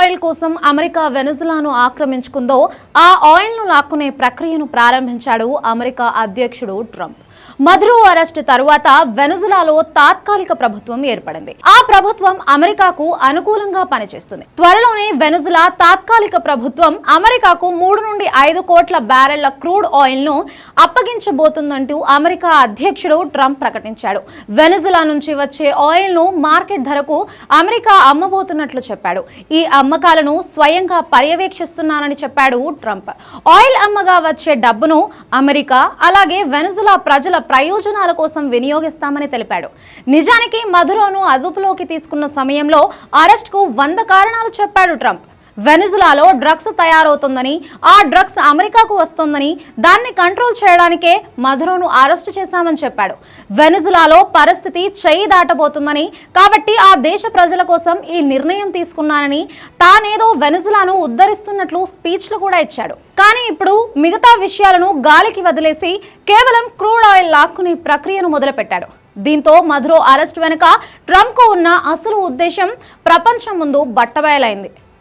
Oil కోసం America వెనుజులాను ఆక్రమించుకుందో ఆ ఆయిల్ను లాక్కునే ప్రక్రియను ప్రారంభించాడు అమెరికా అధ్యక్షుడు ట్రంప్. మదురో అరెస్ట్ తరువాత వెనుజులాలో తాత్కాలిక ప్రభుత్వం ఏర్పడింది. ఆ ప్రభుత్వం అమెరికాకు అనుకూలంగా పనిచేస్తుంది. త్వరలోనే వెనుజులా తాత్కాలిక ప్రభుత్వం అమెరికాకు 3 నుండి 5 కోట్ల బ్యారెళ్ల క్రూడ్ ఆయిల్ ను అప్పగించబోతుందంటూ అమెరికా అధ్యక్షుడు ట్రంప్ ప్రకటించాడు. వెనుజులా నుంచి వచ్చే ఆయిల్ ను మార్కెట్ ధరకు అమెరికా అమ్మబోతున్నట్లు చెప్పాడు. ఈ అమ్మకాలను స్వయంగా పర్యవేక్షిస్తున్నానని చెప్పాడు ట్రంప్. ఆయిల్ అమ్మగా వచ్చే డబ్బును అమెరికా అలాగే వెనుజులా ప్రజల ప్రయోజనాల కోసం వినియోగిస్తామని తెలిపాడు. నిజానికి మదురోను అదుపులోకి తీసుకున్న సమయంలో అరెస్ట్కు 100 కారణాలు చెప్పాడు ట్రంప్. వెనుజులాలో డ్రగ్స్ తయారవుతుందని, ఆ డ్రగ్స్ అమెరికాకు వస్తుందని, దాన్ని కంట్రోల్ చేయడానికే మదురోను అరెస్టు చేశామని చెప్పాడు. వెనుజులాలో పరిస్థితి చెయ్యి దాటబోతుందని, కాబట్టి ఆ దేశ ప్రజల కోసం ఈ నిర్ణయం తీసుకున్నానని, తానేదో వెనుజులాను ఉద్ధరిస్తున్నట్లు స్పీచ్లు కూడా ఇచ్చాడు. కానీ ఇప్పుడు మిగతా విషయాలను గాలికి వదిలేసి కేవలం క్రూడ్ ఆయిల్ లాక్కునే ప్రక్రియను మొదలుపెట్టాడు. దీంతో మదురో అరెస్ట్ వెనుక ట్రంప్కు ఉన్న అసలు ఉద్దేశం ప్రపంచం ముందు బట్టబయలైంది.